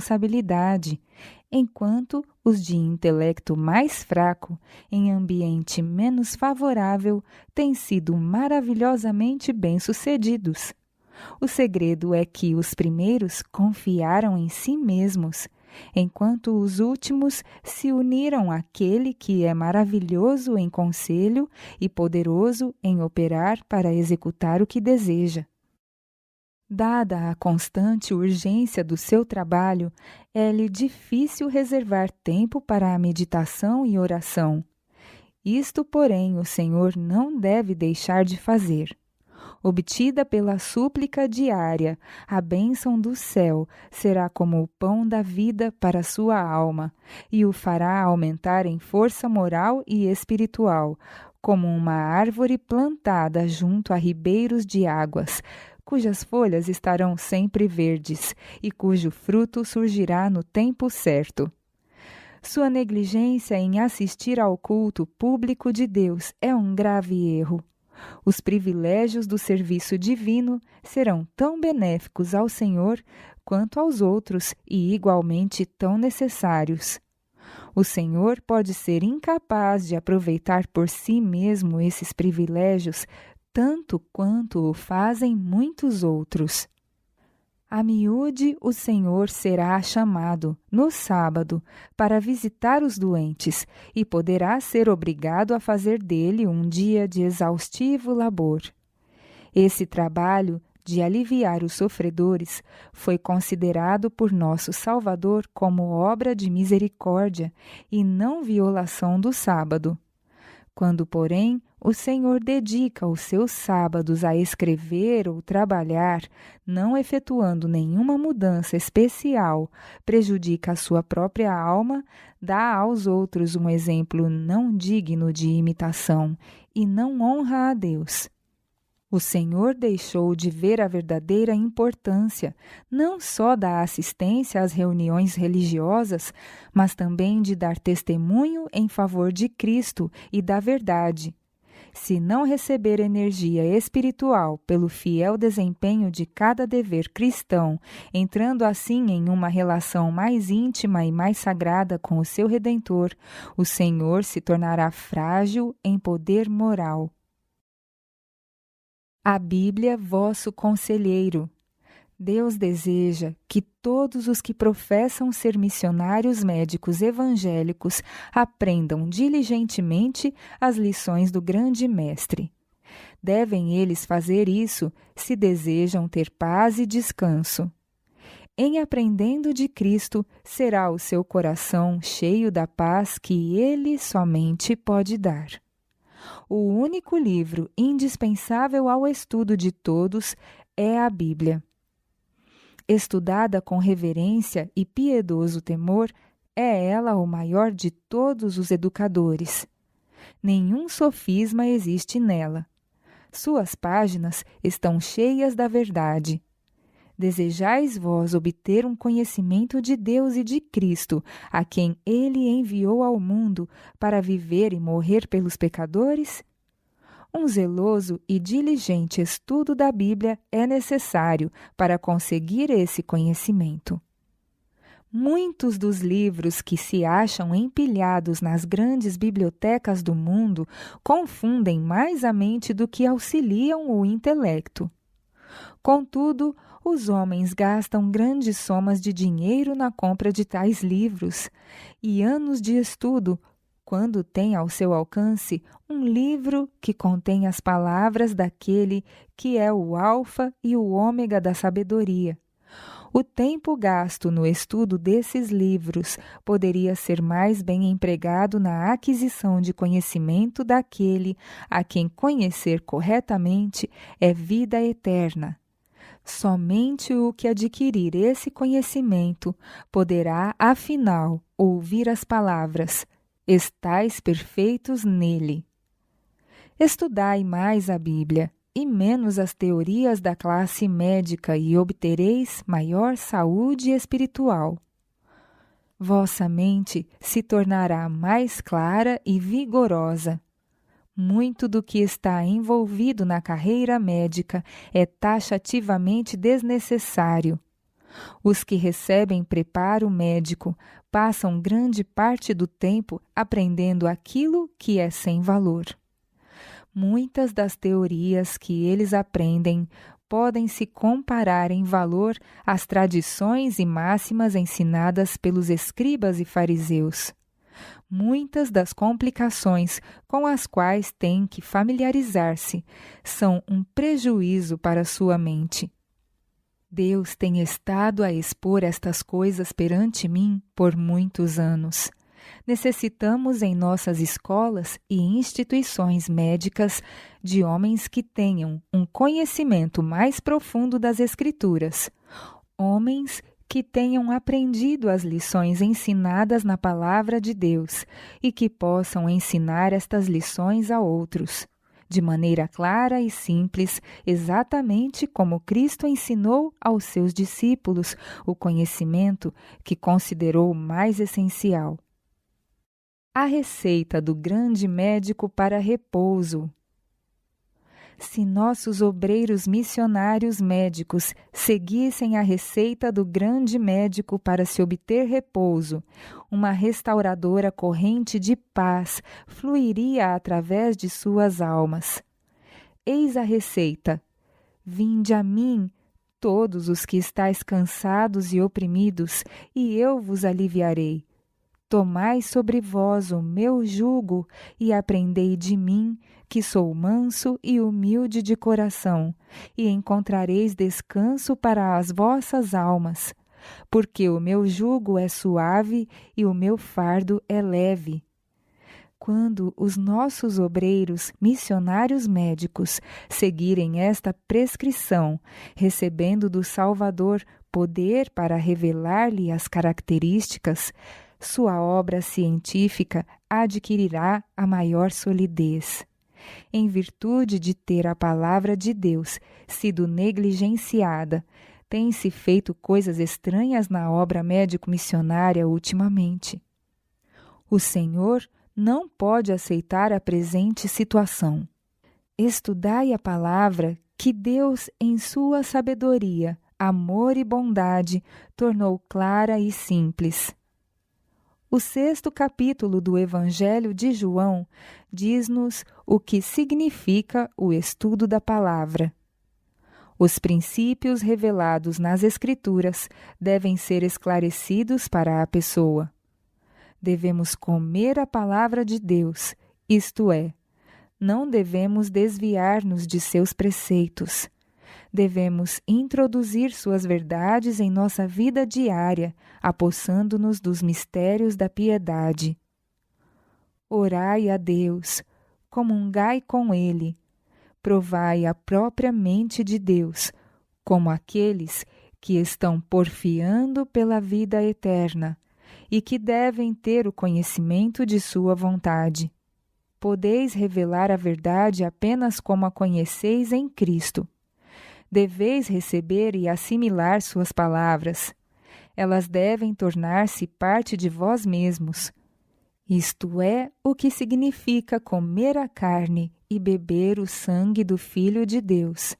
responsabilidade, enquanto os de intelecto mais fraco, em ambiente menos favorável, têm sido maravilhosamente bem-sucedidos. O segredo é que os primeiros confiaram em si mesmos, enquanto os últimos se uniram àquele que é maravilhoso em conselho e poderoso em operar para executar o que deseja. Dada a constante urgência do seu trabalho, é-lhe difícil reservar tempo para a meditação e oração. Isto, porém, o Senhor não deve deixar de fazer. Obtida pela súplica diária, a bênção do céu será como o pão da vida para sua alma, e o fará aumentar em força moral e espiritual, como uma árvore plantada junto a ribeiros de águas, cujas folhas estarão sempre verdes e cujo fruto surgirá no tempo certo. Sua negligência em assistir ao culto público de Deus é um grave erro. Os privilégios do serviço divino serão tão benéficos ao Senhor quanto aos outros e igualmente tão necessários. O Senhor pode ser incapaz de aproveitar por si mesmo esses privilégios tanto quanto o fazem muitos outros. A miúde o Senhor será chamado, no sábado, para visitar os doentes, e poderá ser obrigado a fazer dele um dia de exaustivo labor. Esse trabalho, de aliviar os sofredores, foi considerado por nosso Salvador como obra de misericórdia e não violação do sábado. Quando, porém, o Senhor dedica os seus sábados a escrever ou trabalhar, não efetuando nenhuma mudança especial, prejudica a sua própria alma, dá aos outros um exemplo não digno de imitação e não honra a Deus. O Senhor deixou de ver a verdadeira importância, não só da assistência às reuniões religiosas, mas também de dar testemunho em favor de Cristo e da verdade. Se não receber energia espiritual pelo fiel desempenho de cada dever cristão, entrando assim em uma relação mais íntima e mais sagrada com o seu Redentor, o Senhor se tornará frágil em poder moral. A Bíblia, vosso conselheiro. Deus deseja que todos os que professam ser missionários médicos evangélicos aprendam diligentemente as lições do grande Mestre. Devem eles fazer isso se desejam ter paz e descanso. Em aprendendo de Cristo, será o seu coração cheio da paz que Ele somente pode dar. O único livro indispensável ao estudo de todos é a Bíblia. Estudada com reverência e piedoso temor, é ela o maior de todos os educadores. Nenhum sofisma existe nela. Suas páginas estão cheias da verdade. Desejais vós obter um conhecimento de Deus e de Cristo, a quem Ele enviou ao mundo para viver e morrer pelos pecadores? Um zeloso e diligente estudo da Bíblia é necessário para conseguir esse conhecimento. Muitos dos livros que se acham empilhados nas grandes bibliotecas do mundo confundem mais a mente do que auxiliam o intelecto. Contudo, os homens gastam grandes somas de dinheiro na compra de tais livros, e anos de estudo, quando têm ao seu alcance um livro que contém as palavras daquele que é o alfa e o ômega da sabedoria. O tempo gasto no estudo desses livros poderia ser mais bem empregado na aquisição de conhecimento daquele a quem conhecer corretamente é vida eterna. Somente o que adquirir esse conhecimento poderá, afinal, ouvir as palavras: estais perfeitos nele. Estudai mais a Bíblia e menos as teorias da classe médica e obtereis maior saúde espiritual. Vossa mente se tornará mais clara e vigorosa. Muito do que está envolvido na carreira médica é taxativamente desnecessário. Os que recebem preparo médico passam grande parte do tempo aprendendo aquilo que é sem valor. Muitas das teorias que eles aprendem podem se comparar em valor às tradições e máximas ensinadas pelos escribas e fariseus. Muitas das complicações com as quais têm que familiarizar-se são um prejuízo para sua mente. Deus tem estado a expor estas coisas perante mim por muitos anos. Necessitamos em nossas escolas e instituições médicas de homens que tenham um conhecimento mais profundo das Escrituras, homens que tenham aprendido as lições ensinadas na Palavra de Deus e que possam ensinar estas lições a outros, de maneira clara e simples, exatamente como Cristo ensinou aos seus discípulos o conhecimento que considerou mais essencial. A receita do grande médico para repouso. Se nossos obreiros missionários médicos seguissem a receita do grande médico para se obter repouso, uma restauradora corrente de paz fluiria através de suas almas. Eis a receita: vinde a mim, todos os que estáis cansados e oprimidos, e eu vos aliviarei. Tomai sobre vós o meu jugo e aprendei de mim, que sou manso e humilde de coração, e encontrareis descanso para as vossas almas, porque o meu jugo é suave e o meu fardo é leve. Quando os nossos obreiros missionários médicos seguirem esta prescrição, recebendo do Salvador poder para revelar-lhe as características, sua obra científica adquirirá a maior solidez. Em virtude de ter a palavra de Deus sido negligenciada, tem-se feito coisas estranhas na obra médico-missionária ultimamente. O Senhor não pode aceitar a presente situação. Estudai a palavra que Deus, em sua sabedoria, amor e bondade, tornou clara e simples. O 6º capítulo do Evangelho de João diz-nos o que significa o estudo da palavra. Os princípios revelados nas Escrituras devem ser esclarecidos para a pessoa. Devemos comer a palavra de Deus, isto é, não devemos desviar-nos de seus preceitos. Devemos introduzir suas verdades em nossa vida diária, apossando-nos dos mistérios da piedade. Orai a Deus, comungai com Ele, provai a própria mente de Deus, como aqueles que estão porfiando pela vida eterna e que devem ter o conhecimento de sua vontade. Podeis revelar a verdade apenas como a conheceis em Cristo. Deveis receber e assimilar suas palavras. Elas devem tornar-se parte de vós mesmos. Isto é o que significa comer a carne e beber o sangue do Filho de Deus.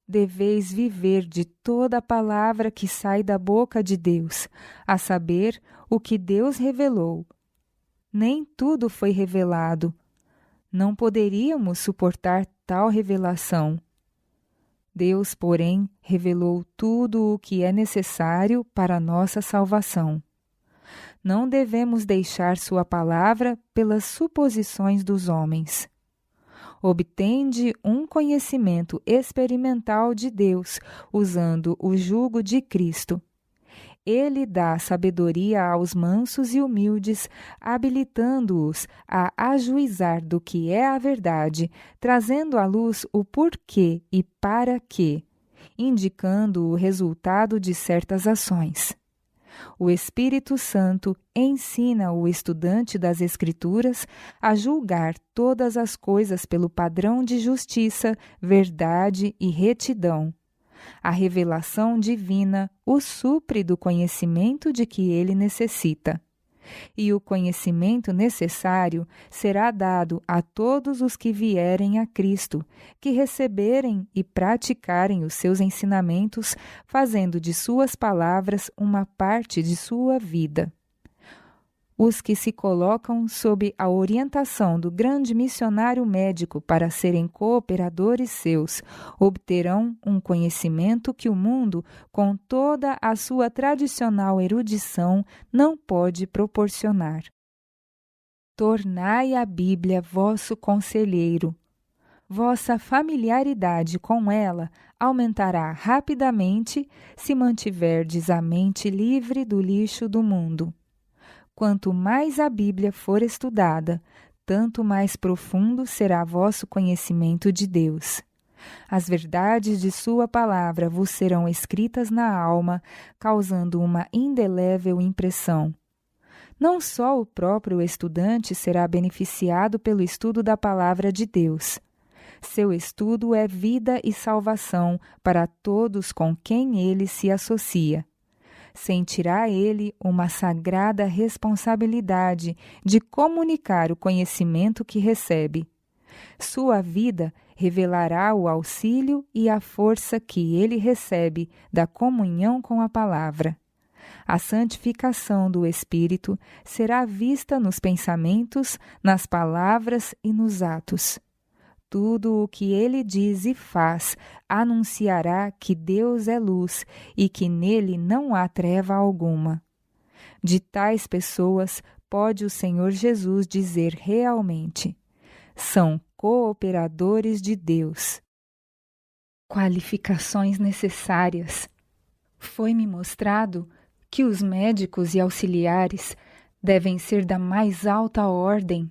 Deveis viver de toda a palavra que sai da boca de Deus, a saber, o que Deus revelou. Nem tudo foi revelado. Não poderíamos suportar tal revelação. Deus, porém, revelou tudo o que é necessário para a nossa salvação. Não devemos deixar sua palavra pelas suposições dos homens. Obtende um conhecimento experimental de Deus, usando o jugo de Cristo. Ele dá sabedoria aos mansos e humildes, habilitando-os a ajuizar do que é a verdade, trazendo à luz o porquê e para quê, indicando o resultado de certas ações. O Espírito Santo ensina o estudante das Escrituras a julgar todas as coisas pelo padrão de justiça, verdade e retidão. A revelação divina o supre do conhecimento de que ele necessita. e o conhecimento necessário será dado a todos os que vierem a Cristo, que receberem e praticarem os seus ensinamentos, fazendo de suas palavras uma parte de sua vida. Os que se colocam sob a orientação do grande missionário médico para serem cooperadores seus, obterão um conhecimento que o mundo, com toda a sua tradicional erudição, não pode proporcionar. Tornai a Bíblia vosso conselheiro. Vossa familiaridade com ela aumentará rapidamente se mantiverdes a mente livre do lixo do mundo. Quanto mais a Bíblia for estudada, tanto mais profundo será vosso conhecimento de Deus. As verdades de sua palavra vos serão escritas na alma, causando uma indelével impressão. Não só o próprio estudante será beneficiado pelo estudo da palavra de Deus. Seu estudo é vida e salvação para todos com quem ele se associa. Sentirá ele uma sagrada responsabilidade de comunicar o conhecimento que recebe. Sua vida revelará o auxílio e a força que ele recebe da comunhão com a palavra. A santificação do Espírito será vista nos pensamentos, nas palavras e nos atos. Tudo o que ele diz e faz anunciará que Deus é luz e que nele não há treva alguma. De tais pessoas pode o Senhor Jesus dizer realmente: são cooperadores de Deus. Qualificações necessárias. Foi-me mostrado que os médicos e auxiliares devem ser da mais alta ordem,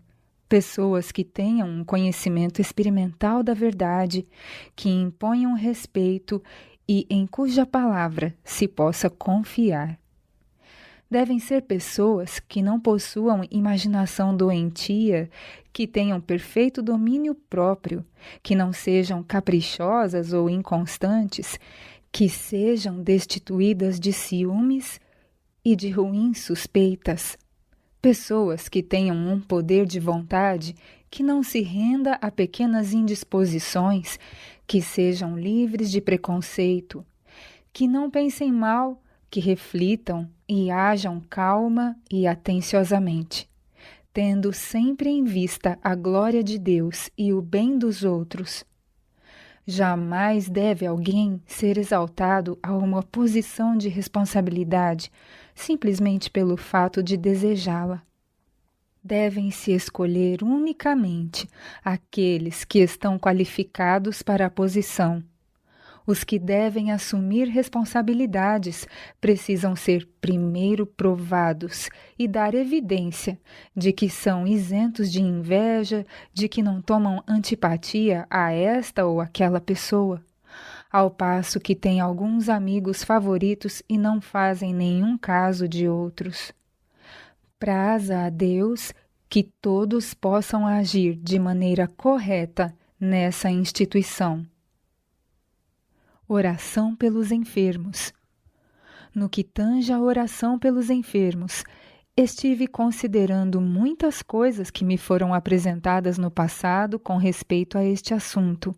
pessoas que tenham um conhecimento experimental da verdade, que imponham respeito e em cuja palavra se possa confiar. Devem ser pessoas que não possuam imaginação doentia, que tenham perfeito domínio próprio, que não sejam caprichosas ou inconstantes, que sejam destituídas de ciúmes e de ruins suspeitas. Pessoas que tenham um poder de vontade que não se renda a pequenas indisposições, que sejam livres de preconceito, que não pensem mal, que reflitam e hajam calma e atenciosamente, tendo sempre em vista a glória de Deus e o bem dos outros. Jamais deve alguém ser exaltado a uma posição de responsabilidade simplesmente pelo fato de desejá-la. Devem-se escolher unicamente aqueles que estão qualificados para a posição. Os que devem assumir responsabilidades precisam ser primeiro provados e dar evidência de que são isentos de inveja, de que não tomam antipatia a esta ou aquela pessoa, ao passo que têm alguns amigos favoritos e não fazem nenhum caso de outros. Praza a Deus que todos possam agir de maneira correta nessa instituição. Oração pelos enfermos. No que tange a oração pelos enfermos, estive considerando muitas coisas que me foram apresentadas no passado com respeito a este assunto.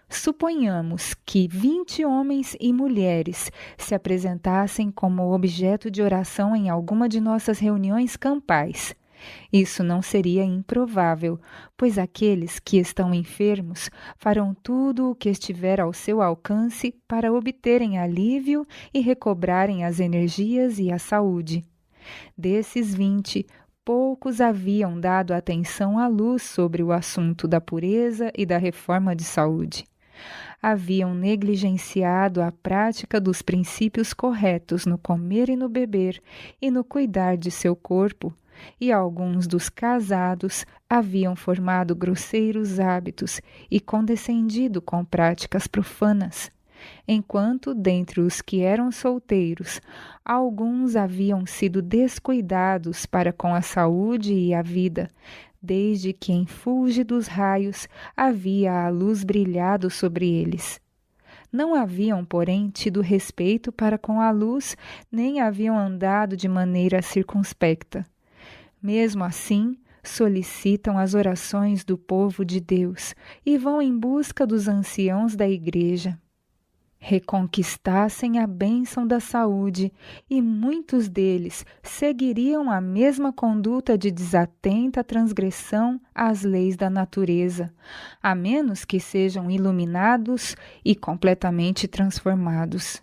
Suponhamos que 20 homens e mulheres se apresentassem como objeto de oração em alguma de nossas reuniões campais. Isso não seria improvável, pois aqueles que estão enfermos farão tudo o que estiver ao seu alcance para obterem alívio e recobrarem as energias e a saúde. Desses 20, poucos haviam dado atenção à luz sobre o assunto da pureza e da reforma de saúde. Haviam negligenciado a prática dos princípios corretos no comer e no beber e no cuidar de seu corpo, e alguns dos casados haviam formado grosseiros hábitos e condescendido com práticas profanas, enquanto, dentre os que eram solteiros, alguns haviam sido descuidados para com a saúde e a vida, desde que em fúlgidos raios havia a luz brilhado sobre eles. Não haviam, porém, tido respeito para com a luz, nem haviam andado de maneira circunspecta. Mesmo assim, solicitam as orações do povo de Deus e vão em busca dos anciãos da igreja. Reconquistassem a bênção da saúde, e muitos deles seguiriam a mesma conduta de desatenta transgressão às leis da natureza, a menos que sejam iluminados e completamente transformados.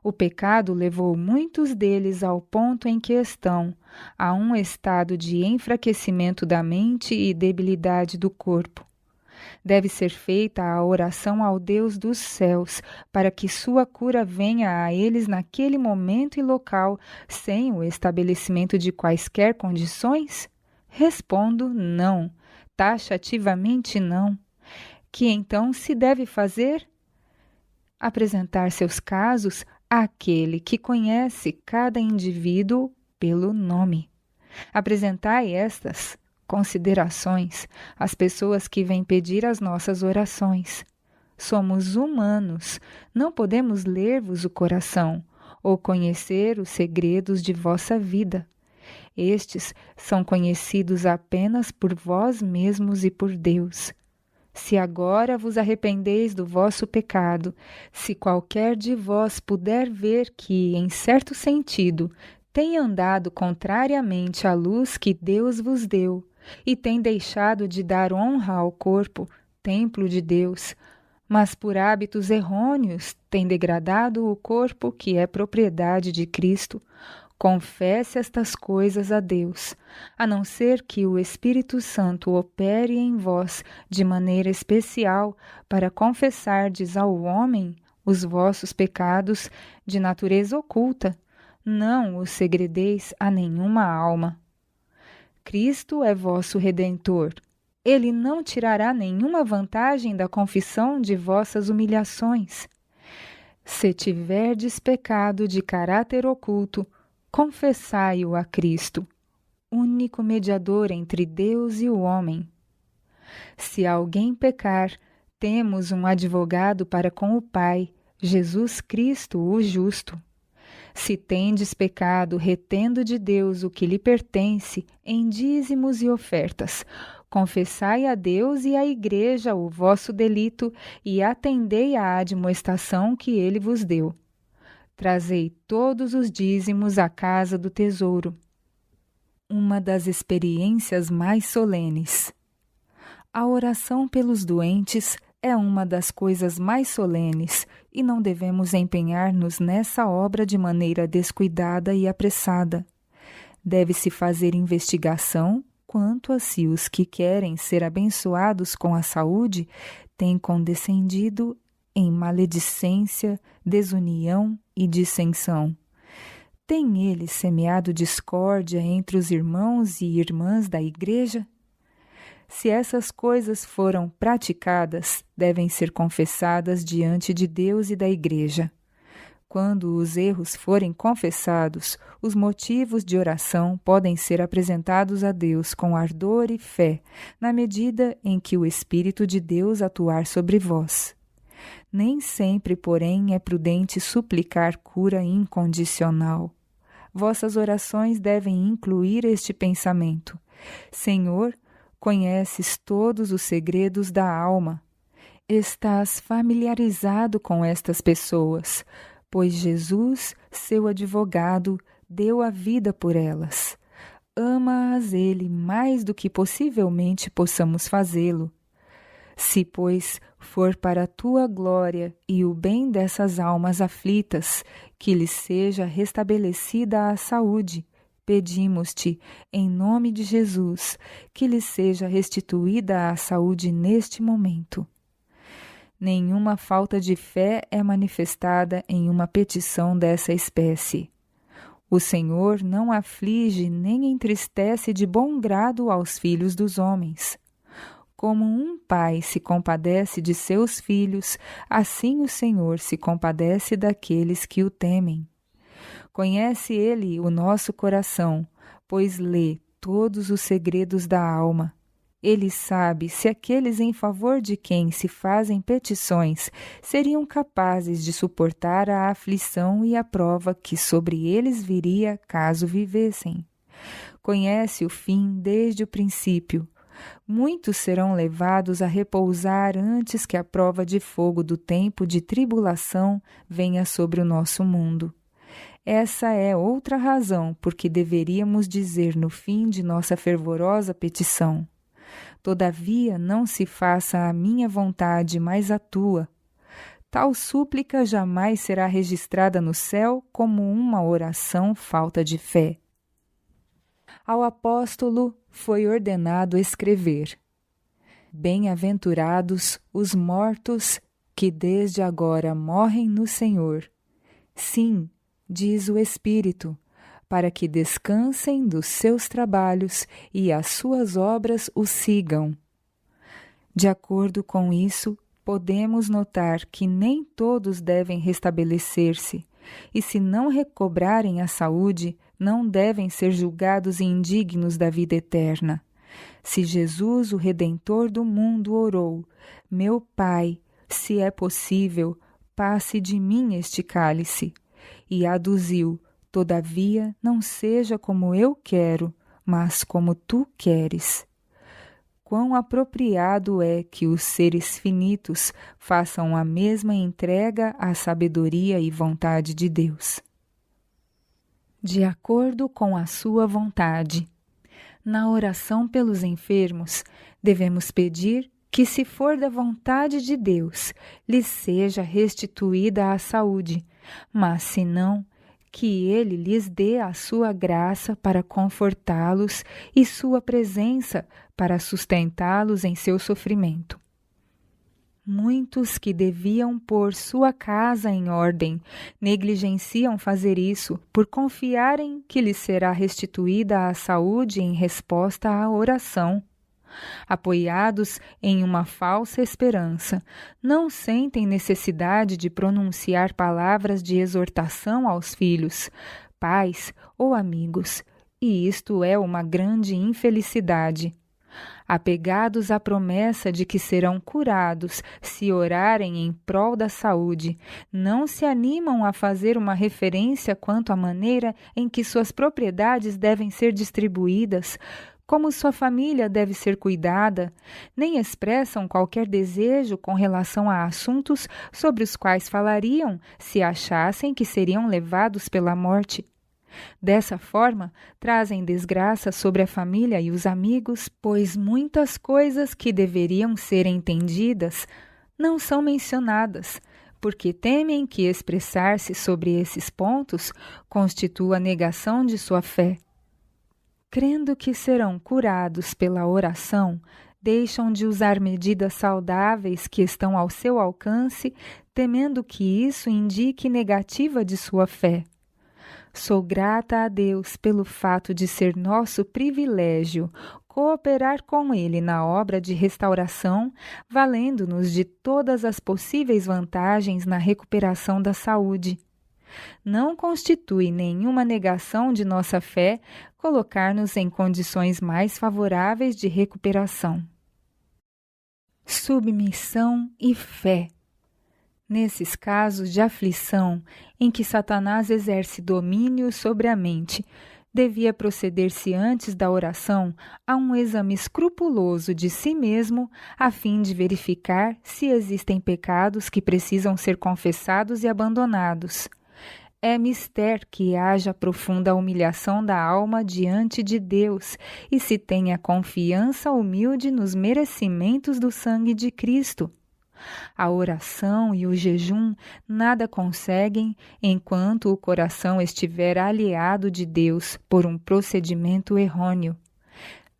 O pecado levou muitos deles ao ponto em que estão, a um estado de enfraquecimento da mente e debilidade do corpo. Deve ser feita a oração ao Deus dos céus, para que sua cura venha a eles naquele momento e local, sem o estabelecimento de quaisquer condições? Respondo não, taxativamente não. Que então se deve fazer? Apresentar seus casos àquele que conhece cada indivíduo pelo nome. Apresentai estas considerações às pessoas que vêm pedir as nossas orações. Somos humanos, não podemos ler-vos o coração ou conhecer os segredos de vossa vida. Estes são conhecidos apenas por vós mesmos e por Deus. Se agora vos arrependeis do vosso pecado, se qualquer de vós puder ver que, em certo sentido, tem andado contrariamente à luz que Deus vos deu, e tem deixado de dar honra ao corpo, templo de Deus, mas por hábitos errôneos tem degradado o corpo que é propriedade de Cristo, confesse estas coisas a Deus, a não ser que o Espírito Santo opere em vós de maneira especial para confessardes ao homem os vossos pecados de natureza oculta. Não os segredeis a nenhuma alma. Cristo é vosso Redentor. Ele não tirará nenhuma vantagem da confissão de vossas humilhações. Se tiverdes pecado de caráter oculto, confessai-o a Cristo, único mediador entre Deus e o homem. Se alguém pecar, temos um advogado para com o Pai, Jesus Cristo, o justo. Se tendes pecado retendo de Deus o que lhe pertence em dízimos e ofertas, confessai a Deus e à Igreja o vosso delito e atendei à admoestação que ele vos deu. Trazei todos os dízimos à casa do tesouro. Uma das experiências mais solenes. A oração pelos doentes é uma das coisas mais solenes e não devemos empenhar-nos nessa obra de maneira descuidada e apressada. Deve-se fazer investigação quanto a se os que querem ser abençoados com a saúde têm condescendido em maledicência, desunião e dissensão. Tem eles semeado discórdia entre os irmãos e irmãs da Igreja? Se essas coisas foram praticadas, devem ser confessadas diante de Deus e da Igreja. Quando os erros forem confessados, os motivos de oração podem ser apresentados a Deus com ardor e fé, na medida em que o Espírito de Deus atuar sobre vós. Nem sempre, porém, é prudente suplicar cura incondicional. Vossas orações devem incluir este pensamento: Senhor, conheces todos os segredos da alma. Estás familiarizado com estas pessoas, pois Jesus, seu advogado, deu a vida por elas. Ama-as ele mais do que possivelmente possamos fazê-lo. Se, pois, for para a tua glória e o bem dessas almas aflitas, que lhes seja restabelecida a saúde, pedimos-te, em nome de Jesus, que lhes seja restituída a saúde neste momento. Nenhuma falta de fé é manifestada em uma petição dessa espécie. O Senhor não aflige nem entristece de bom grado aos filhos dos homens. Como um pai se compadece de seus filhos, assim o Senhor se compadece daqueles que o temem. Conhece ele o nosso coração, pois lê todos os segredos da alma. Ele sabe se aqueles em favor de quem se fazem petições seriam capazes de suportar a aflição e a prova que sobre eles viria caso vivessem. Conhece o fim desde o princípio. Muitos serão levados a repousar antes que a prova de fogo do tempo de tribulação venha sobre o nosso mundo. Essa é outra razão por que deveríamos dizer no fim de nossa fervorosa petição: todavia não se faça a minha vontade, mas a tua. Tal súplica jamais será registrada no céu como uma oração falta de fé. Ao apóstolo foi ordenado escrever: Bem-aventurados os mortos que desde agora morrem no Senhor. Sim, diz o Espírito, para que descansem dos seus trabalhos e as suas obras os sigam. De acordo com isso, podemos notar que nem todos devem restabelecer-se, e se não recobrarem a saúde, não devem ser julgados indignos da vida eterna. Se Jesus, o Redentor do mundo, orou: Meu Pai, se é possível, passe de mim este cálice, e aduziu: Todavia, não seja como eu quero, mas como tu queres. Quão apropriado é que os seres finitos façam a mesma entrega à sabedoria e vontade de Deus. De acordo com a sua vontade. Na oração pelos enfermos, devemos pedir que, se for da vontade de Deus, lhes seja restituída a saúde, mas se não, que Ele lhes dê a sua graça para confortá-los e sua presença para sustentá-los em seu sofrimento. Muitos que deviam pôr sua casa em ordem negligenciam fazer isso por confiarem que lhes será restituída a saúde em resposta à oração. Apoiados em uma falsa esperança, não sentem necessidade de pronunciar palavras de exortação aos filhos, pais ou amigos, e isto é uma grande infelicidade. Apegados à promessa de que serão curados se orarem em prol da saúde, não se animam a fazer uma referência quanto à maneira em que suas propriedades devem ser distribuídas, como sua família deve ser cuidada, nem expressam qualquer desejo com relação a assuntos sobre os quais falariam se achassem que seriam levados pela morte. Dessa forma, trazem desgraça sobre a família e os amigos, pois muitas coisas que deveriam ser entendidas não são mencionadas, porque temem que expressar-se sobre esses pontos constitua negação de sua fé. Crendo que serão curados pela oração, deixam de usar medidas saudáveis que estão ao seu alcance, temendo que isso indique negativa de sua fé. Sou grata a Deus pelo fato de ser nosso privilégio cooperar com Ele na obra de restauração, valendo-nos de todas as possíveis vantagens na recuperação da saúde. Não constitui nenhuma negação de nossa fé colocar-nos em condições mais favoráveis de recuperação. Submissão e fé. Nesses casos de aflição, em que Satanás exerce domínio sobre a mente, devia proceder-se antes da oração a um exame escrupuloso de si mesmo, a fim de verificar se existem pecados que precisam ser confessados e abandonados. É mister que haja profunda humilhação da alma diante de Deus e se tenha confiança humilde nos merecimentos do sangue de Cristo. A oração e o jejum nada conseguem enquanto o coração estiver aliado de Deus por um procedimento errôneo.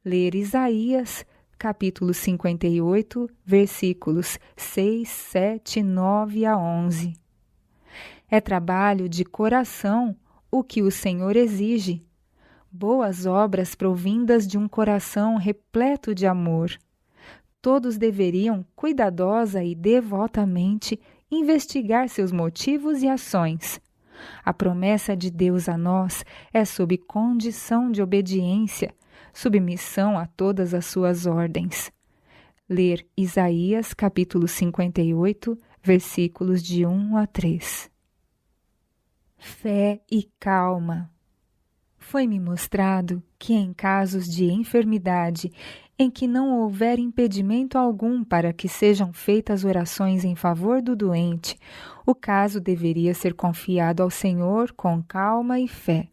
Ler Isaías, capítulo 58, versículos 6, 7, 9 a 11. É trabalho de coração o que o Senhor exige. Boas obras provindas de um coração repleto de amor. Todos deveriam, cuidadosa e devotamente, investigar seus motivos e ações. A promessa de Deus a nós é sob condição de obediência, submissão a todas as suas ordens. Ler Isaías capítulo 58, versículos de 1 a 3. Fé e calma. Foi-me mostrado que em casos de enfermidade, em que não houver impedimento algum para que sejam feitas orações em favor do doente, o caso deveria ser confiado ao Senhor com calma e fé,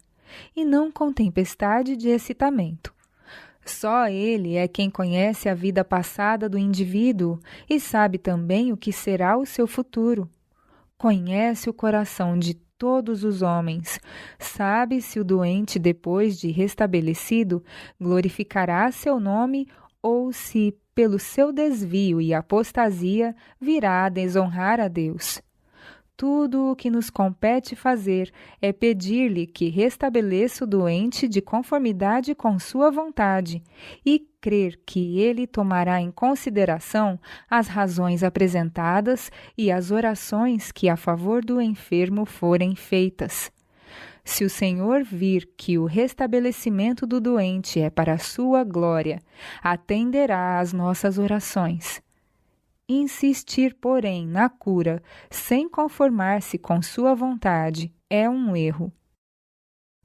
e não com tempestade de excitamento. Só Ele é quem conhece a vida passada do indivíduo e sabe também o que será o seu futuro. Conhece o coração de todos os homens, sabe se o doente, depois de restabelecido, glorificará seu nome ou se, pelo seu desvio e apostasia, virá a desonrar a Deus. Tudo o que nos compete fazer é pedir-lhe que restabeleça o doente de conformidade com sua vontade e crer que ele tomará em consideração as razões apresentadas e as orações que a favor do enfermo forem feitas. Se o Senhor vir que o restabelecimento do doente é para a sua glória, atenderá às nossas orações. Insistir, porém, na cura, sem conformar-se com sua vontade, é um erro.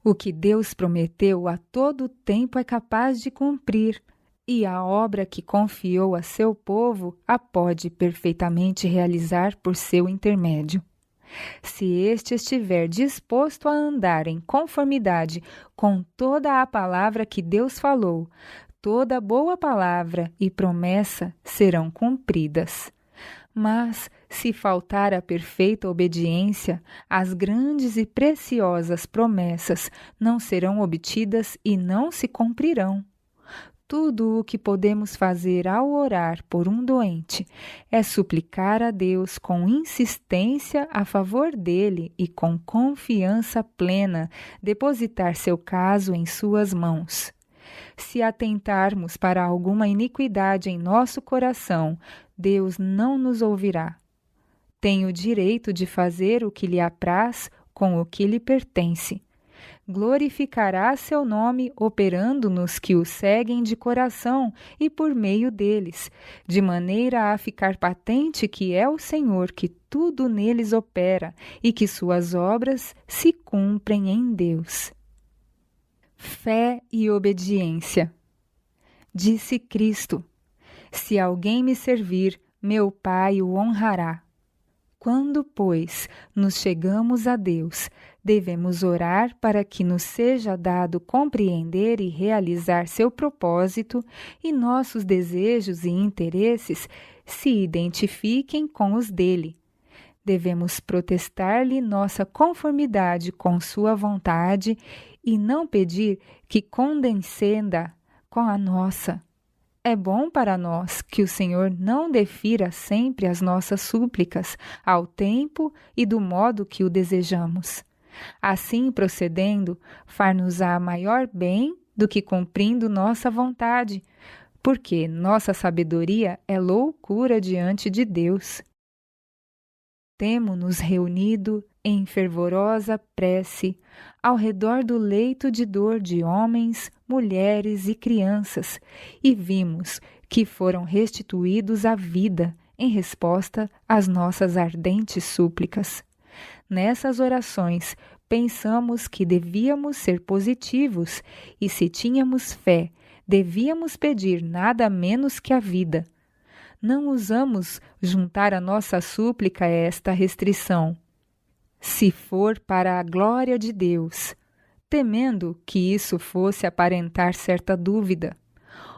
O que Deus prometeu a todo tempo é capaz de cumprir, e a obra que confiou a seu povo a pode perfeitamente realizar por seu intermédio. Se este estiver disposto a andar em conformidade com toda a palavra que Deus falou, toda boa palavra e promessa serão cumpridas. Mas, se faltar a perfeita obediência, as grandes e preciosas promessas não serão obtidas e não se cumprirão. Tudo o que podemos fazer ao orar por um doente é suplicar a Deus com insistência a favor dele e com confiança plena depositar seu caso em suas mãos. Se atentarmos para alguma iniquidade em nosso coração, Deus não nos ouvirá. Tem o direito de fazer o que lhe apraz com o que lhe pertence. Glorificará seu nome operando nos que o seguem de coração e por meio deles, de maneira a ficar patente que é o Senhor que tudo neles opera e que suas obras se cumprem em Deus. Fé e obediência. Disse Cristo: se alguém me servir, meu Pai o honrará. Quando, pois, nos chegamos a Deus, devemos orar para que nos seja dado compreender e realizar seu propósito e nossos desejos e interesses se identifiquem com os dele. Devemos protestar-lhe nossa conformidade com sua vontade e não pedir que condescenda com a nossa. É bom para nós que o Senhor não defira sempre as nossas súplicas ao tempo e do modo que o desejamos. Assim procedendo, far-nos-á maior bem do que cumprindo nossa vontade, porque nossa sabedoria é loucura diante de Deus. Temo-nos reunido em fervorosa prece ao redor do leito de dor de homens, mulheres e crianças, e vimos que foram restituídos à vida em resposta às nossas ardentes súplicas. Nessas orações, pensamos que devíamos ser positivos e, se tínhamos fé, devíamos pedir nada menos que a vida. Não usamos juntar a nossa súplica a esta restrição: se for para a glória de Deus, temendo que isso fosse aparentar certa dúvida.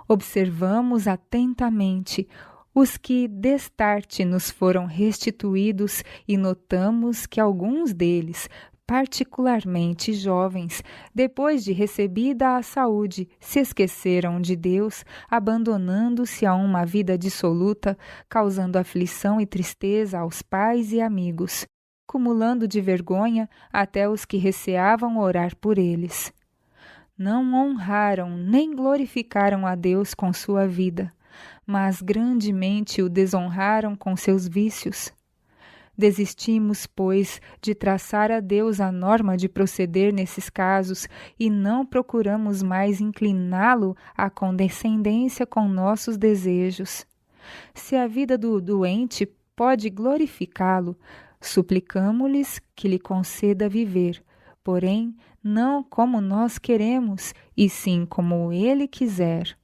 Observamos atentamente os que destarte nos foram restituídos e notamos que alguns deles, particularmente jovens, depois de recebida a saúde, se esqueceram de Deus, abandonando-se a uma vida dissoluta, causando aflição e tristeza aos pais e amigos, cumulando de vergonha até os que receavam orar por eles. Não honraram nem glorificaram a Deus com sua vida, mas grandemente o desonraram com seus vícios. Desistimos, pois, de traçar a Deus a norma de proceder nesses casos e não procuramos mais incliná-lo à condescendência com nossos desejos. Se a vida do doente pode glorificá-lo, suplicamo-lhes que lhe conceda viver, porém, não como nós queremos, e sim como ele quiser.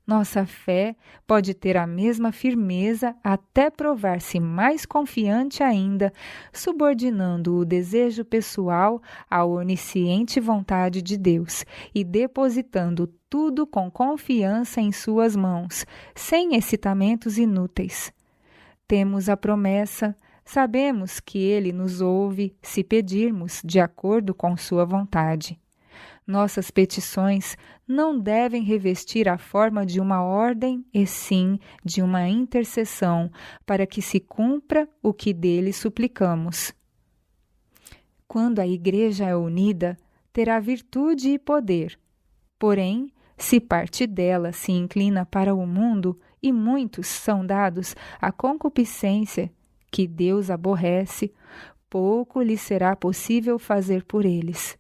Nossa fé pode ter a mesma firmeza até provar-se mais confiante ainda, subordinando o desejo pessoal à onisciente vontade de Deus e depositando tudo com confiança em suas mãos, sem excitamentos inúteis. Temos a promessa, sabemos que Ele nos ouve se pedirmos de acordo com sua vontade. Nossas petições não devem revestir a forma de uma ordem, e sim de uma intercessão, para que se cumpra o que dele suplicamos. Quando a Igreja é unida, terá virtude e poder. Porém, se parte dela se inclina para o mundo e muitos são dados à concupiscência, que Deus aborrece, pouco lhe será possível fazer por eles.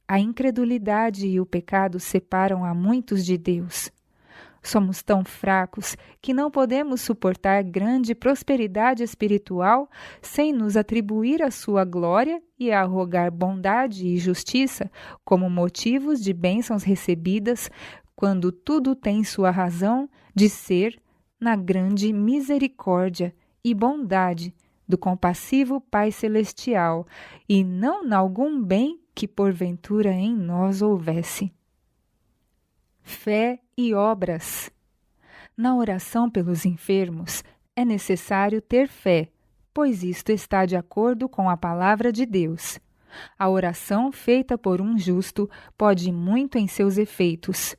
A incredulidade e o pecado separam a muitos de Deus. Somos tão fracos que não podemos suportar grande prosperidade espiritual sem nos atribuir a sua glória e arrogar bondade e justiça como motivos de bênçãos recebidas, quando tudo tem sua razão de ser na grande misericórdia e bondade do compassivo Pai Celestial, e não nalgum bem que porventura em nós houvesse. Fé e obras. Na oração pelos enfermos, é necessário ter fé, pois isto está de acordo com a palavra de Deus. A oração feita por um justo pode muito em seus efeitos.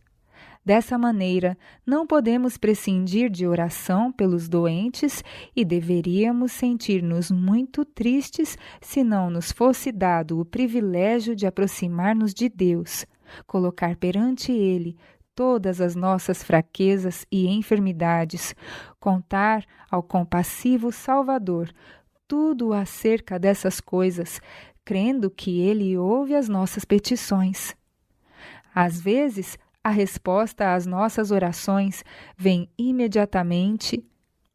Dessa maneira, não podemos prescindir de oração pelos doentes e deveríamos sentir-nos muito tristes se não nos fosse dado o privilégio de aproximar-nos de Deus, colocar perante Ele todas as nossas fraquezas e enfermidades, contar ao compassivo Salvador tudo acerca dessas coisas, crendo que Ele ouve as nossas petições. Às vezes, a resposta às nossas orações vem imediatamente,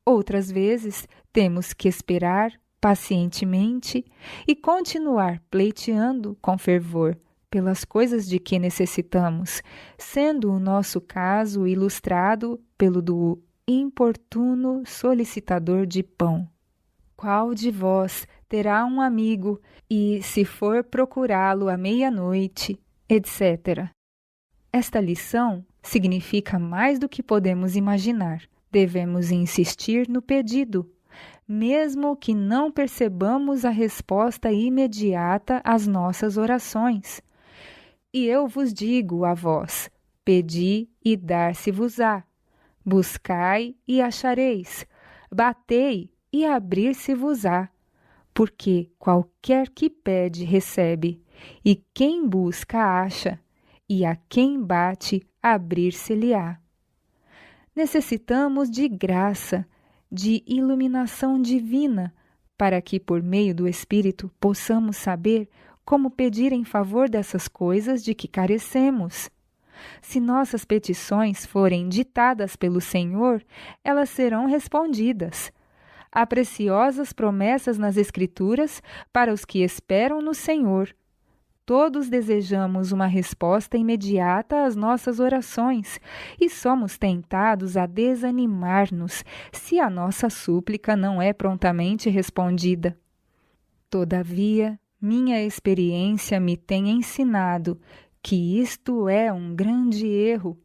outras vezes temos que esperar pacientemente e continuar pleiteando com fervor pelas coisas de que necessitamos, sendo o nosso caso ilustrado pelo do importuno solicitador de pão. Qual de vós terá um amigo e, se for procurá-lo à meia-noite, etc. Esta lição significa mais do que podemos imaginar. Devemos insistir no pedido, mesmo que não percebamos a resposta imediata às nossas orações. E eu vos digo a vós: pedi e dar-se-vos-á, buscai e achareis, batei e abrir-se-vos-á, porque qualquer que pede recebe, e quem busca acha, e a quem bate abrir-se-lhe-á. Necessitamos de graça, de iluminação divina, para que por meio do Espírito possamos saber como pedir em favor dessas coisas de que carecemos. Se nossas petições forem ditadas pelo Senhor, elas serão respondidas. Há preciosas promessas nas Escrituras para os que esperam no Senhor. Todos desejamos uma resposta imediata às nossas orações e somos tentados a desanimar-nos se a nossa súplica não é prontamente respondida. Todavia, minha experiência me tem ensinado que isto é um grande erro.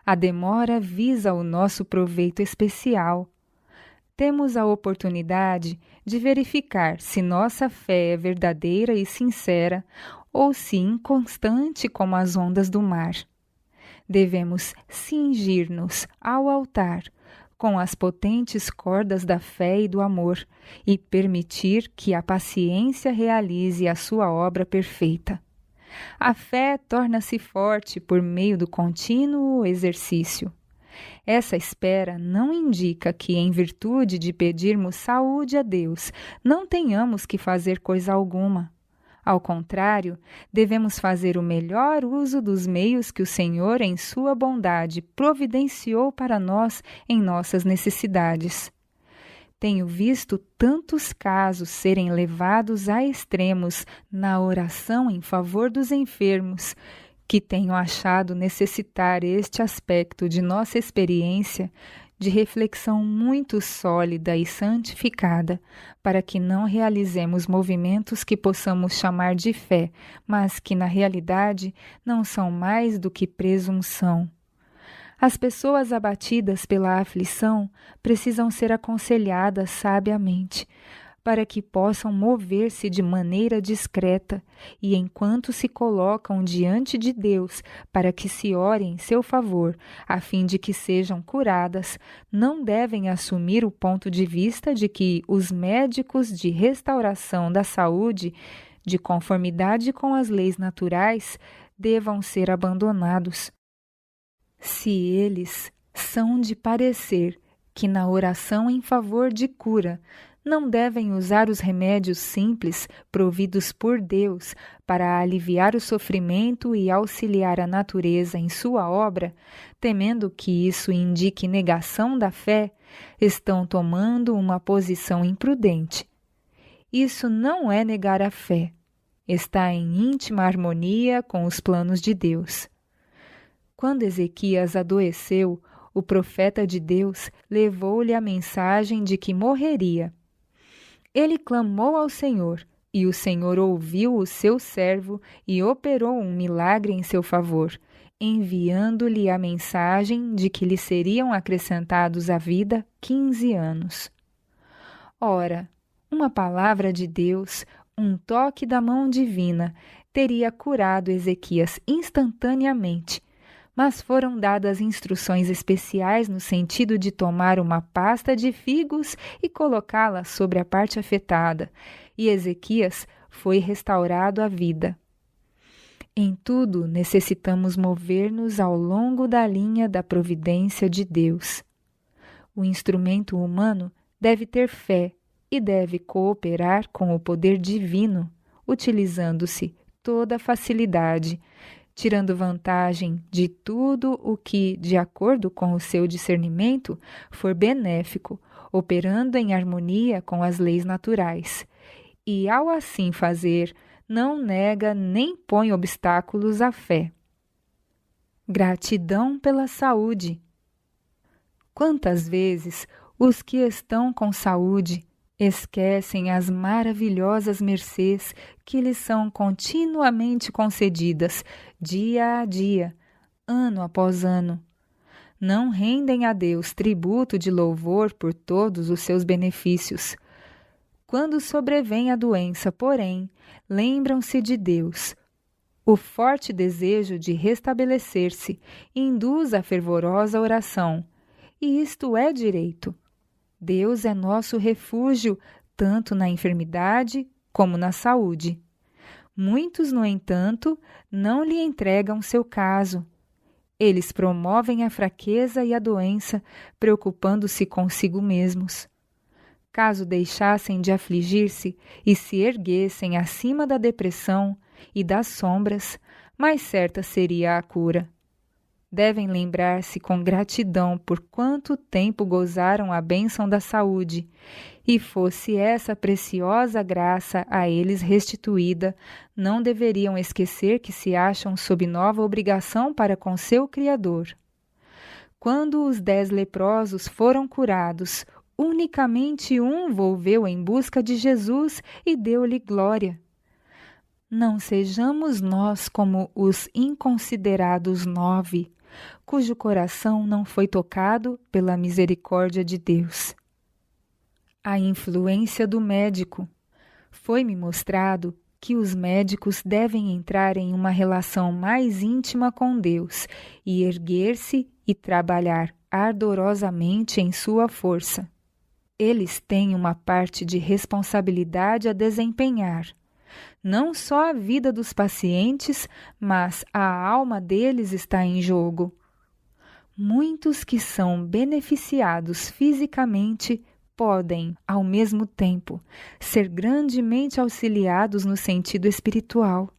A demora visa o nosso proveito especial. Temos a oportunidade de verificar se nossa fé é verdadeira e sincera ou se inconstante como as ondas do mar. Devemos cingir-nos ao altar com as potentes cordas da fé e do amor e permitir que a paciência realize a sua obra perfeita. A fé torna-se forte por meio do contínuo exercício. Essa espera não indica que, em virtude de pedirmos saúde a Deus, não tenhamos que fazer coisa alguma. Ao contrário, devemos fazer o melhor uso dos meios que o Senhor, em sua bondade, providenciou para nós em nossas necessidades. Tenho visto tantos casos serem levados a extremos na oração em favor dos enfermos, que tenho achado necessitar este aspecto de nossa experiência de reflexão muito sólida e santificada, para que não realizemos movimentos que possamos chamar de fé, mas que na realidade não são mais do que presunção. As pessoas abatidas pela aflição precisam ser aconselhadas sabiamente, para que possam mover-se de maneira discreta e, enquanto se colocam diante de Deus para que se ore em seu favor, a fim de que sejam curadas, não devem assumir o ponto de vista de que os médicos de restauração da saúde, de conformidade com as leis naturais, devam ser abandonados. Se eles são de parecer que na oração em favor de cura não devem usar os remédios simples providos por Deus para aliviar o sofrimento e auxiliar a natureza em sua obra, temendo que isso indique negação da fé, estão tomando uma posição imprudente. Isso não é negar a fé. Está em íntima harmonia com os planos de Deus. Quando Ezequias adoeceu, o profeta de Deus levou-lhe a mensagem de que morreria. Ele clamou ao Senhor, e o Senhor ouviu o seu servo e operou um milagre em seu favor, enviando-lhe a mensagem de que lhe seriam acrescentados à vida 15 anos. Ora, uma palavra de Deus, um toque da mão divina, teria curado Ezequias instantaneamente, mas foram dadas instruções especiais no sentido de tomar uma pasta de figos e colocá-la sobre a parte afetada, e Ezequias foi restaurado à vida. Em tudo, necessitamos mover-nos ao longo da linha da providência de Deus. O instrumento humano deve ter fé e deve cooperar com o poder divino, utilizando-se toda a facilidade, tirando vantagem de tudo o que, de acordo com o seu discernimento, for benéfico, operando em harmonia com as leis naturais. E, ao assim fazer, não nega nem põe obstáculos à fé. Gratidão pela saúde. Quantas vezes os que estão com saúde esquecem as maravilhosas mercês que lhes são continuamente concedidas, dia a dia, ano após ano. Não rendem a Deus tributo de louvor por todos os seus benefícios. Quando sobrevém a doença, porém, lembram-se de Deus. O forte desejo de restabelecer-se induz a fervorosa oração, e isto é direito. Deus é nosso refúgio, tanto na enfermidade como na saúde. Muitos, no entanto, não lhe entregam seu caso. Eles promovem a fraqueza e a doença, preocupando-se consigo mesmos. Caso deixassem de afligir-se e se erguessem acima da depressão e das sombras, mais certa seria a cura. Devem lembrar-se com gratidão por quanto tempo gozaram a bênção da saúde, e fosse essa preciosa graça a eles restituída, não deveriam esquecer que se acham sob nova obrigação para com seu Criador. Quando os 10 leprosos foram curados, unicamente um volveu em busca de Jesus e deu-lhe glória. Não sejamos nós como os inconsiderados 9, cujo coração não foi tocado pela misericórdia de Deus. A influência do médico. Foi-me mostrado que os médicos devem entrar em uma relação mais íntima com Deus e erguer-se e trabalhar ardorosamente em sua força. Eles têm uma parte de responsabilidade a desempenhar. Não só a vida dos pacientes, mas a alma deles está em jogo. Muitos que são beneficiados fisicamente podem, ao mesmo tempo, ser grandemente auxiliados no sentido espiritual.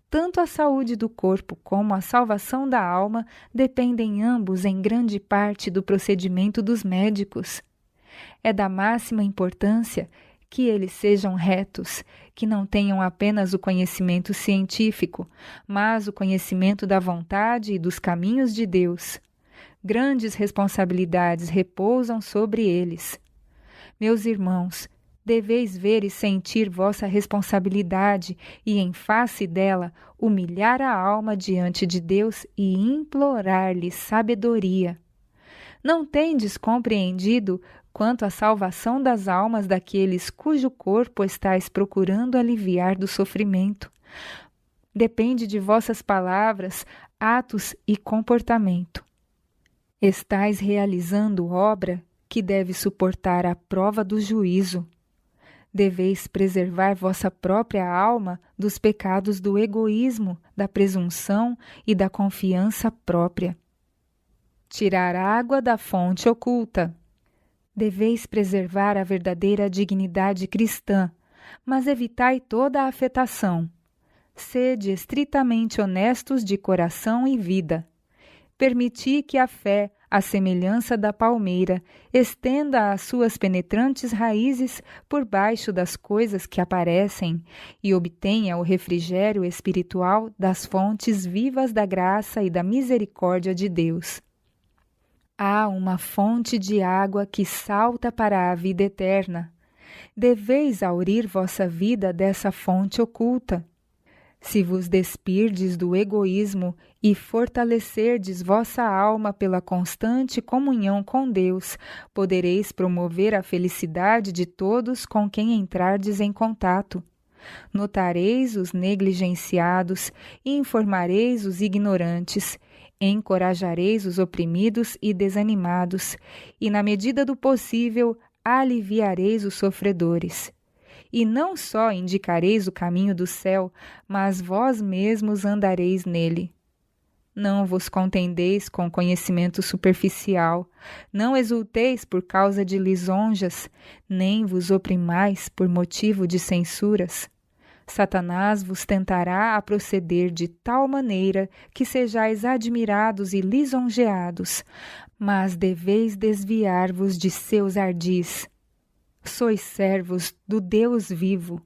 Tanto a saúde do corpo como a salvação da alma dependem ambos em grande parte do procedimento dos médicos. É da máxima importância que eles sejam retos, que não tenham apenas o conhecimento científico, mas o conhecimento da vontade e dos caminhos de Deus. Grandes responsabilidades repousam sobre eles. Meus irmãos, deveis ver e sentir vossa responsabilidade e, em face dela, humilhar a alma diante de Deus e implorar-lhe sabedoria. Não tendes compreendido quanto à salvação das almas daqueles cujo corpo estáis procurando aliviar do sofrimento? Depende de vossas palavras, atos e comportamento. Estais realizando obra que deve suportar a prova do juízo. Deveis preservar vossa própria alma dos pecados do egoísmo, da presunção e da confiança própria. Tirar água da fonte oculta. Deveis preservar a verdadeira dignidade cristã, mas evitai toda a afetação. Sede estritamente honestos de coração e vida. Permiti que a fé, à semelhança da palmeira, estenda as suas penetrantes raízes por baixo das coisas que aparecem e obtenha o refrigério espiritual das fontes vivas da graça e da misericórdia de Deus. Há uma fonte de água que salta para a vida eterna. Deveis aurir vossa vida dessa fonte oculta. Se vos despirdes do egoísmo e fortalecerdes vossa alma pela constante comunhão com Deus, podereis promover a felicidade de todos com quem entrardes em contato. Notareis os negligenciados e informareis os ignorantes. Encorajareis os oprimidos e desanimados, e, na medida do possível, aliviareis os sofredores. E não só indicareis o caminho do céu, mas vós mesmos andareis nele. Não vos contendeis com conhecimento superficial, não exulteis por causa de lisonjas, nem vos oprimais por motivo de censuras. Satanás vos tentará a proceder de tal maneira que sejais admirados e lisonjeados, mas deveis desviar-vos de seus ardis. Sois servos do Deus vivo.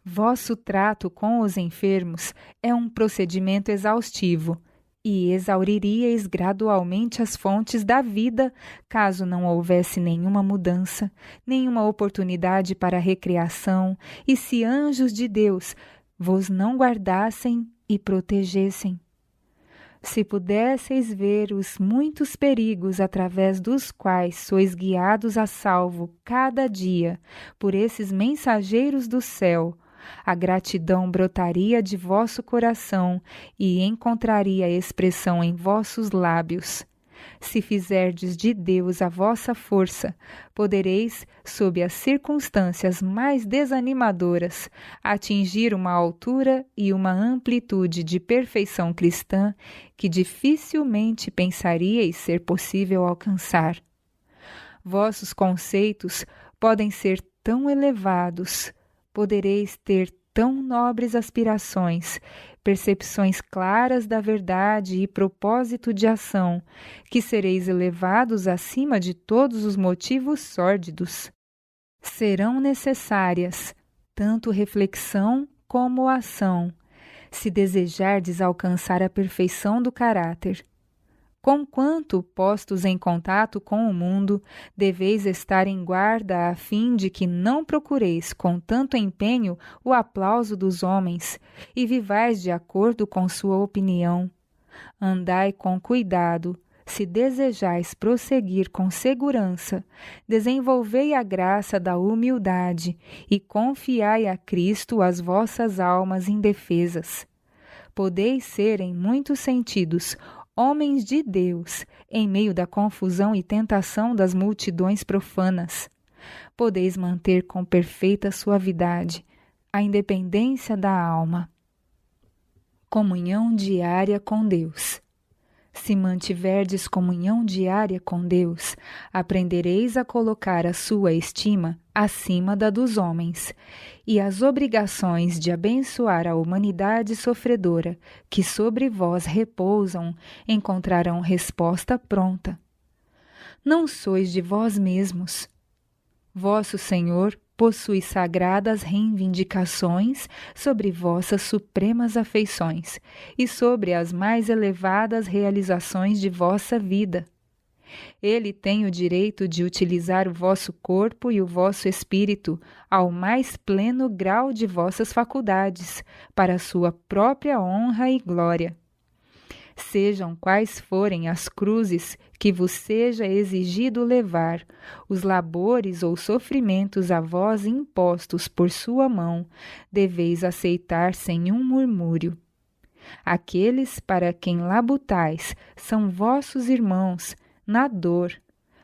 Vosso trato com os enfermos é um procedimento exaustivo, e exauriríeis gradualmente as fontes da vida, caso não houvesse nenhuma mudança, nenhuma oportunidade para recreação, e se anjos de Deus vos não guardassem e protegessem. Se pudesseis ver os muitos perigos através dos quais sois guiados a salvo cada dia por esses mensageiros do céu, a gratidão brotaria de vosso coração e encontraria expressão em vossos lábios. Se fizerdes de Deus a vossa força, podereis, sob as circunstâncias mais desanimadoras, atingir uma altura e uma amplitude de perfeição cristã que dificilmente pensaríeis ser possível alcançar. Vossos conceitos podem ser tão elevados, podereis ter tão nobres aspirações, percepções claras da verdade e propósito de ação, que sereis elevados acima de todos os motivos sórdidos. Serão necessárias tanto reflexão como ação, se desejardes alcançar a perfeição do caráter. Conquanto, postos em contato com o mundo, deveis estar em guarda a fim de que não procureis com tanto empenho o aplauso dos homens e vivais de acordo com sua opinião. Andai com cuidado, se desejais prosseguir com segurança, desenvolvei a graça da humildade e confiai a Cristo as vossas almas indefesas. Podeis ser, em muitos sentidos, homens de Deus, em meio da confusão e tentação das multidões profanas. Podeis manter com perfeita suavidade a independência da alma. Comunhão diária com Deus. Se mantiverdes comunhão diária com Deus, aprendereis a colocar a sua estima acima da dos homens, e as obrigações de abençoar a humanidade sofredora que sobre vós repousam encontrarão resposta pronta. Não sois de vós mesmos. Vosso Senhor possui sagradas reivindicações sobre vossas supremas afeições e sobre as mais elevadas realizações de vossa vida. Ele tem o direito de utilizar o vosso corpo e o vosso espírito ao mais pleno grau de vossas faculdades, para sua própria honra e glória. Sejam quais forem as cruzes que vos seja exigido levar, os labores ou sofrimentos a vós impostos por sua mão, deveis aceitar sem um murmúrio. Aqueles para quem labutais são vossos irmãos, na dor,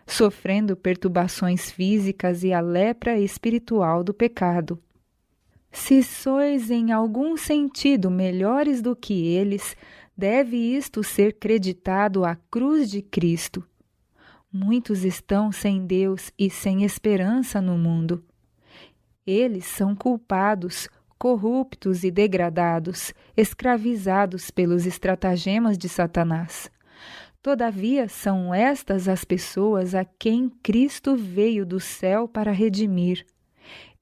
sofrendo perturbações físicas e a lepra espiritual do pecado. Se sois em algum sentido melhores do que eles, deve isto ser creditado à cruz de Cristo. Muitos estão sem Deus e sem esperança no mundo. Eles são culpados, corruptos e degradados, escravizados pelos estratagemas de Satanás. Todavia, são estas as pessoas a quem Cristo veio do céu para redimir.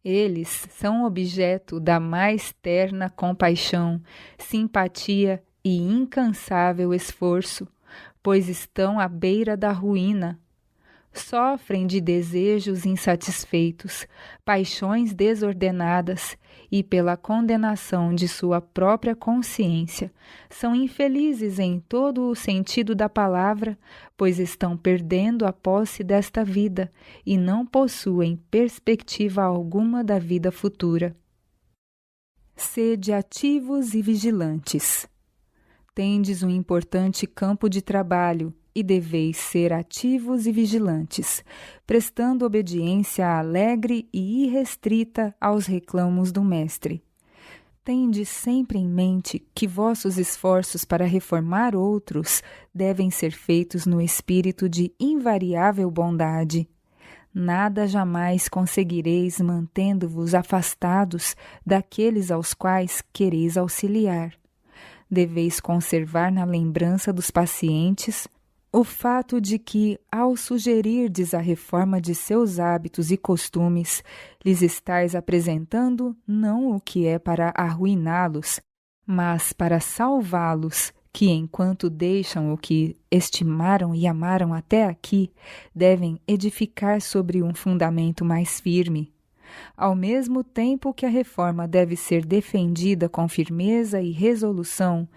Eles são objeto da mais terna compaixão, simpatia e incansável esforço, pois estão à beira da ruína. Sofrem de desejos insatisfeitos, paixões desordenadas e pela condenação de sua própria consciência. São infelizes em todo o sentido da palavra, pois estão perdendo a posse desta vida e não possuem perspectiva alguma da vida futura. Sede ativos e vigilantes. Tendes um importante campo de trabalho e deveis ser ativos e vigilantes, prestando obediência alegre e irrestrita aos reclamos do Mestre. Tendes sempre em mente que vossos esforços para reformar outros devem ser feitos no espírito de invariável bondade. Nada jamais conseguireis mantendo-vos afastados daqueles aos quais quereis auxiliar. Deveis conservar na lembrança dos pacientes o fato de que, ao sugerirdes a reforma de seus hábitos e costumes, lhes estais apresentando não o que é para arruiná-los, mas para salvá-los, que, enquanto deixam o que estimaram e amaram até aqui, devem edificar sobre um fundamento mais firme. Ao mesmo tempo que a reforma deve ser defendida com firmeza e resolução,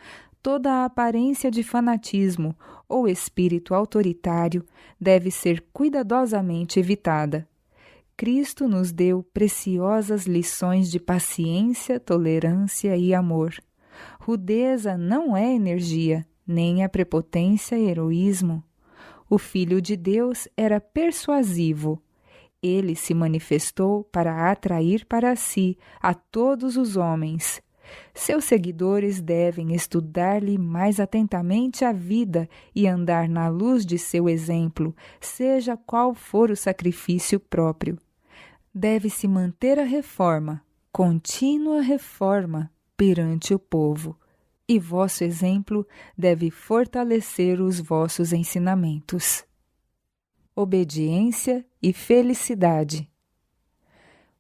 toda a aparência de fanatismo ou espírito autoritário deve ser cuidadosamente evitada. Cristo nos deu preciosas lições de paciência, tolerância e amor. Rudeza não é energia, nem é prepotência e heroísmo. O Filho de Deus era persuasivo. Ele se manifestou para atrair para si a todos os homens. Seus seguidores devem estudar-lhe mais atentamente a vida e andar na luz de seu exemplo, seja qual for o sacrifício próprio. Deve-se manter a reforma, contínua reforma, perante o povo, e vosso exemplo deve fortalecer os vossos ensinamentos. Obediência e felicidade.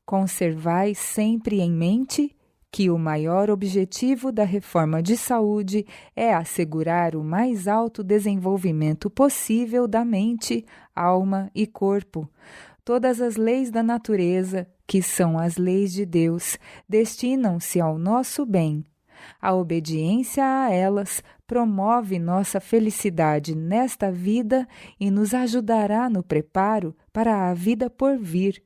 Conservai sempre em mente que o maior objetivo da reforma de saúde é assegurar o mais alto desenvolvimento possível da mente, alma e corpo. Todas as leis da natureza, que são as leis de Deus, destinam-se ao nosso bem. A obediência a elas promove nossa felicidade nesta vida e nos ajudará no preparo para a vida por vir.